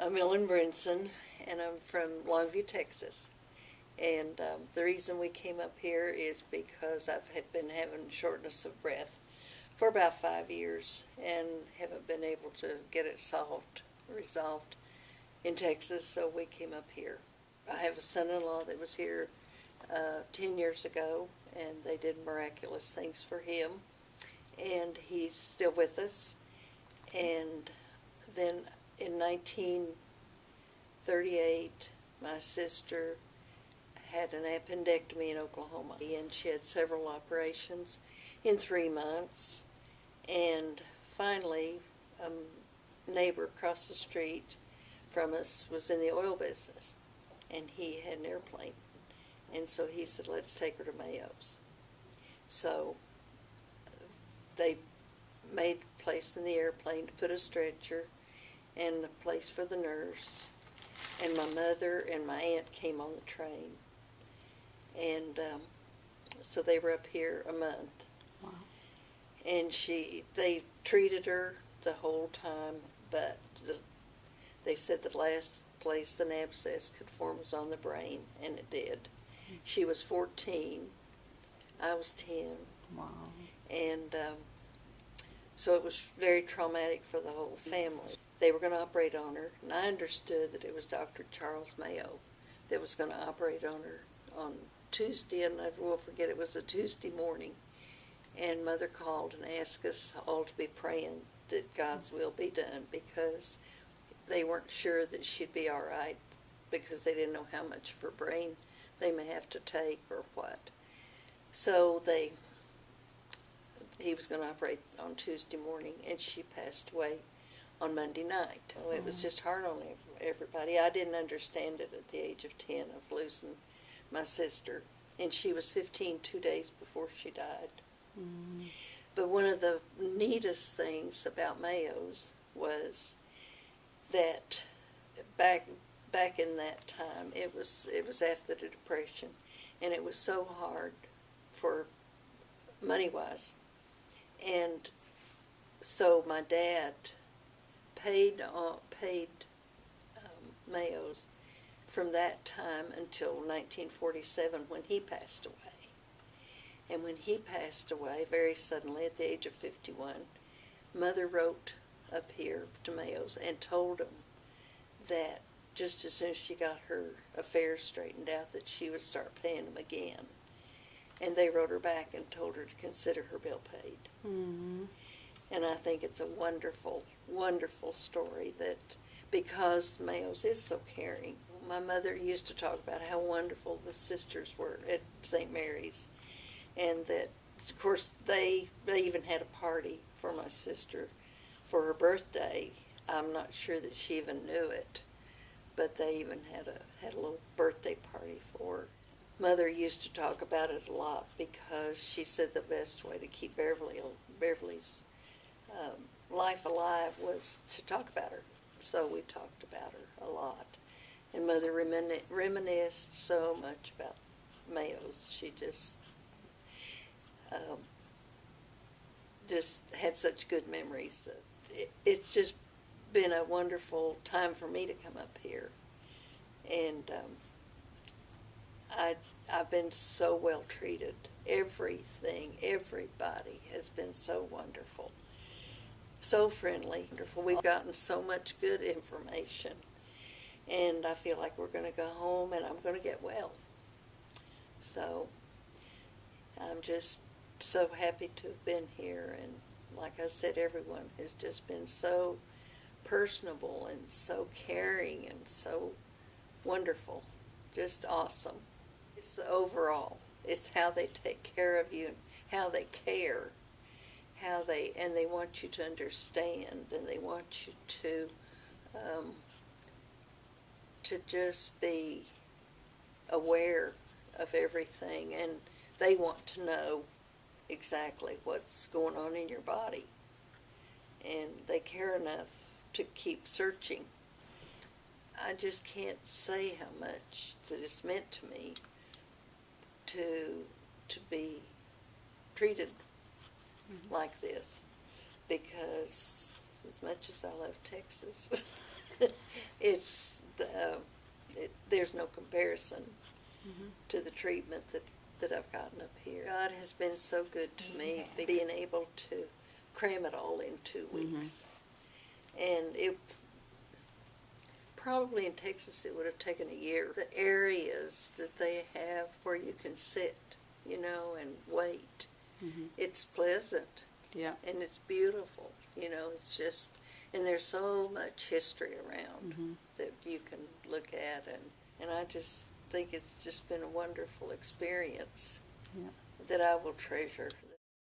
I'm Ellen Brinson, and I'm from Longview, Texas. And the reason we came up here is because I've been having shortness of breath for about 5 years and haven't been able to get it resolved in Texas, so we came up here. I have a son-in-law that was here 10 years ago, and they did miraculous things for him, and he's still with us. And then in 1938, my sister had an appendectomy in Oklahoma, and she had several operations in 3 months. And finally, a neighbor across the street from us was in the oil business, and he had an airplane. And so he said, let's take her to Mayo's. So they made a place in the airplane to put a stretcher and a place for the nurse. And my mother and my aunt came on the train. And so they were up here a month. Wow. And they treated her the whole time, but they said the last place an abscess could form was on the brain, and it did. She was 14, I was 10. Wow. And so it was very traumatic for the whole family. They were going to operate on her, and I understood that it was Dr. Charles Mayo that was going to operate on her on Tuesday, and I never will forget, it was a Tuesday morning. And Mother called and asked us all to be praying that God's will be done, because they weren't sure that she'd be all right, because they didn't know how much of her brain they may have to take or what. So he was going to operate on Tuesday morning, and she passed away on Monday night. Oh, it was just hard on everybody. I didn't understand it at the age of 10 of losing my sister, and she was 15 2 days before she died. But one of the neatest things about Mayo's was that back in that time, it was after the Depression, and it was so hard for money-wise. And so my dad paid Mayo's from that time until 1947, when he passed away. And when he passed away, very suddenly, at the age of 51, Mother wrote up here to Mayo's and told him that just as soon as she got her affairs straightened out, that she would start paying them again. And they wrote her back and told her to consider her bill paid. And I think it's a wonderful, wonderful story, that because Mayo's is so caring. My mother used to talk about how wonderful the sisters were at St. Mary's, and that, of course, they even had a party for my sister for her birthday. I'm not sure that she even knew it, but they even had a little birthday party for her. Mother used to talk about it a lot, because she said the best way to keep Beverly's life alive was to talk about her. So we talked about her a lot. And Mother reminisced so much about Mayo's. She just had such good memories. It's just been a wonderful time for me to come up here. And I've been so well treated. Everybody has been so wonderful, so friendly, wonderful. We've gotten so much good information, and I feel like we're going to go home and I'm going to get well. So I'm just so happy to have been here, and like I said, everyone has just been so personable and so caring and so wonderful, just awesome. It's the overall. It's how they take care of you and how they care, and they want you to understand, and they want you to just be aware of everything, and they want to know exactly what's going on in your body, and they care enough to keep searching. I just can't say how much that it's meant to me to be treated like this, because as much as I love Texas, it's there's no comparison to the treatment that I've gotten up here. God has been so good to me, being able to cram it all in 2 weeks. And it probably in Texas it would have taken a year. The areas that they have where you can sit, you know, and wait, it's pleasant. Yeah. And it's beautiful, you know, it's just, and there's so much history around that you can look at, and I just think it's just been a wonderful experience that I will treasure.